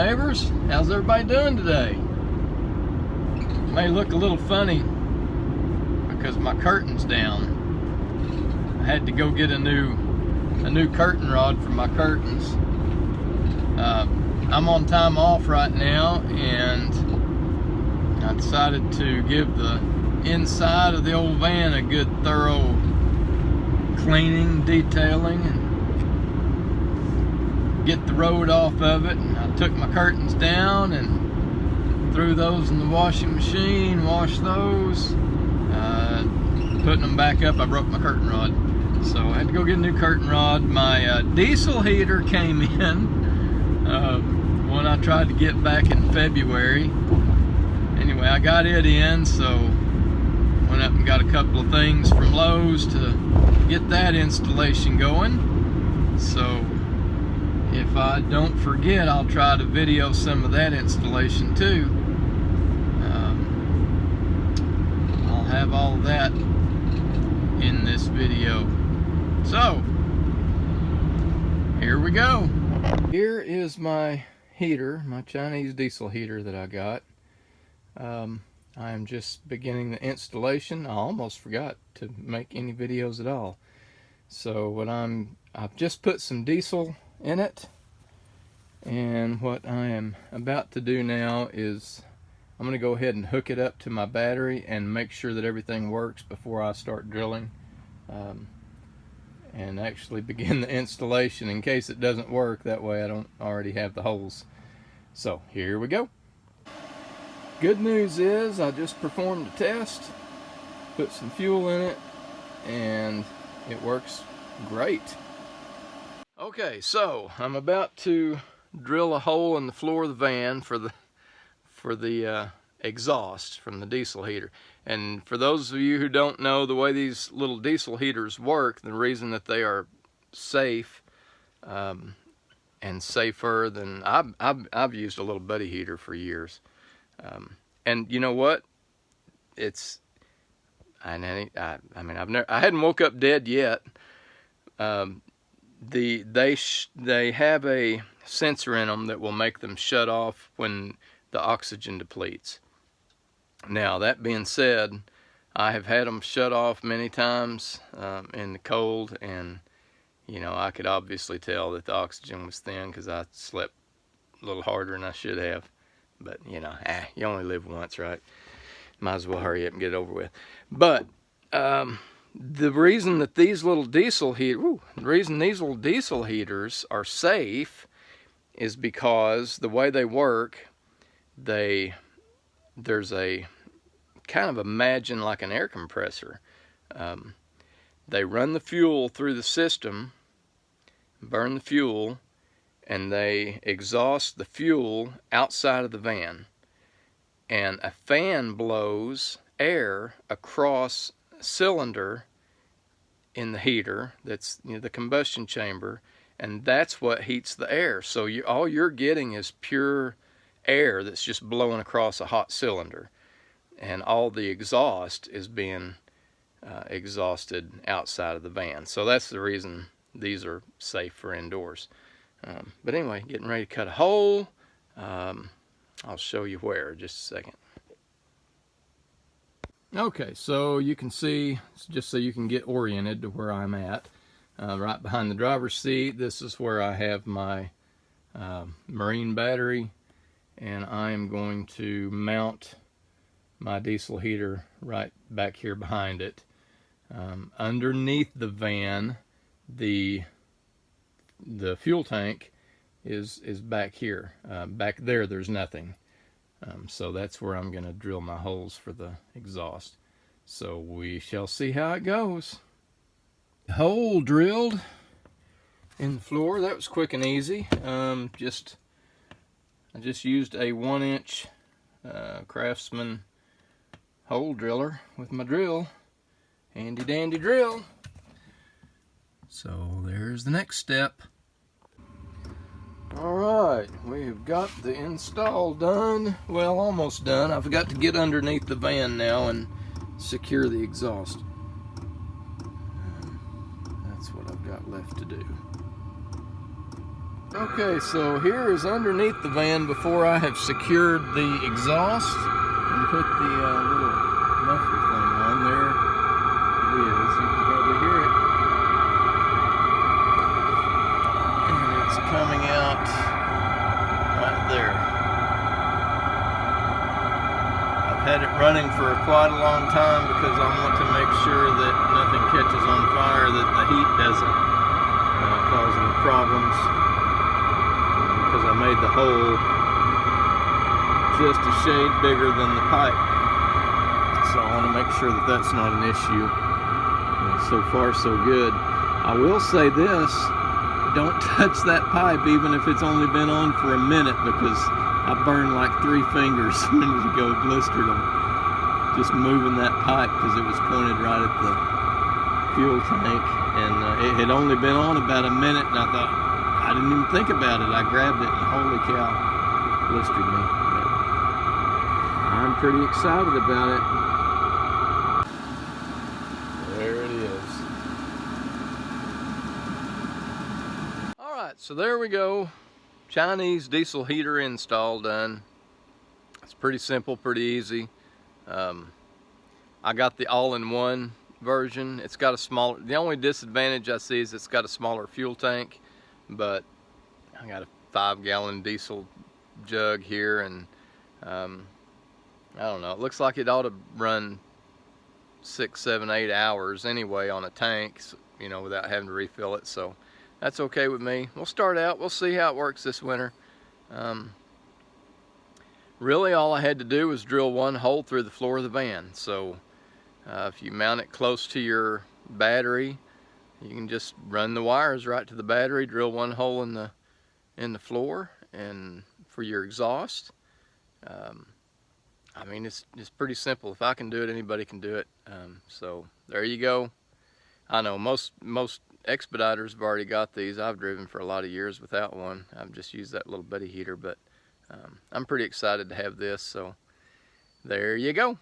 neighbors. How's everybody doing today? May look a little funny because my curtain's down. I had to go get a new curtain rod for my curtains. I'm on time off right now, and I decided to give the inside of the old van a good thorough cleaning, detailing, and get the road off of it. And I took my curtains down and threw those in the washing machine, washed those, putting them back up. I broke my curtain rod, so I had to go get a new curtain rod. My diesel heater came in, one I tried to get back in February. Anyway, I got it in, so went up and got a couple of things from Lowe's to get that installation going. So if I don't forget, I'll try to video some of that installation too. I'll have all of that in this video. So here we go. Here is my heater, my Chinese diesel heater that I got. I am just beginning the installation. I almost forgot to make any videos at all. So I've just put some diesel in it, and what I am about to do now is I'm going to go ahead and hook it up to my battery and make sure that everything works before I start drilling, and actually begin the installation in case it doesn't work. That way I don't already have the holes. So here we go. Good news is I just performed a test, put some fuel in it, and it works great. Okay, so I'm about to drill a hole in the floor of the van for the exhaust from the diesel heater. And for those of you who don't know the way these little diesel heaters work, the reason that they are safe and safer than I've used a little buddy heater for years. And you know what? I mean, I hadn't woke up dead yet. They have a sensor in them that will make them shut off when the oxygen depletes. Now, that being said, I have had them shut off many times in the cold, and you know, I could obviously tell that the oxygen was thin because I slept a little harder than I should have. But you know, you only live once, right? Might as well hurry up and get it over with. But the reason that these little diesel heaters are safe is because the way they work, there's a kind of, imagine like an air compressor. They run the fuel through the system, burn the fuel, and they exhaust the fuel outside of the van. And a fan blows air across a cylinder in the heater, that's, you know, the combustion chamber, and that's what heats the air. So all you're getting is pure air that's just blowing across a hot cylinder, and all the exhaust is being exhausted outside of the van. So that's the reason these are safe for indoors. But anyway, getting ready to cut a hole. I'll show you where, just a second. Okay, so you can see, just so you can get oriented to where I'm at, right behind the driver's seat, this is where I have my marine battery, and I'm going to mount my diesel heater right back here behind it. Underneath the van, the fuel tank is back here. Back there, there's nothing. So that's where I'm going to drill my holes for the exhaust. So we shall see how it goes. Hole drilled in the floor. That was quick and easy. I just used a 1-inch Craftsman hole driller with my drill. Handy dandy drill. So there's the next step. Alright, we've got the install done. Well, almost done. I've got to get underneath the van now and secure the exhaust. That's what I've got left to do. Okay, so here is underneath the van before I have secured the exhaust and put the little muffler thing on. There it is. You can probably hear it. And it's coming out right there. I've had it running for quite a long time because I want to make sure that nothing catches on fire, that the heat doesn't cause any problems. Because I made the hole just a shade bigger than the pipe, so I want to make sure that that's not an issue. So far so good. I will say this, don't touch that pipe even if it's only been on for a minute, because I burned like 3 fingers a minute ago, blistered them, just moving that pipe because it was pointed right at the fuel tank, and it had only been on about a minute, and I thought, I didn't even think about it. I grabbed it and holy cow, blistered me. But I'm pretty excited about it. There it is. All right, so there we go. Chinese diesel heater install done. It's pretty simple, pretty easy. I got the all-in-one version. It's got a smaller, the only disadvantage I see is it's got a smaller fuel tank, but I got a 5-gallon diesel jug here, and I don't know, it looks like it ought to run 6, 7, 8 hours anyway on a tank, you know, without having to refill it, so that's okay with me. We'll start out, we'll see how it works this winter. Really all I had to do was drill 1 hole through the floor of the van, so if you mount it close to your battery, you can just run the wires right to the battery, drill 1 hole in the floor and for your exhaust. I mean, it's pretty simple. If I can do it, anybody can do it. So there you go. I know most Expeditors have already got these. I've driven for a lot of years without one. I've just used that little bitty heater, but I'm pretty excited to have this. So there you go.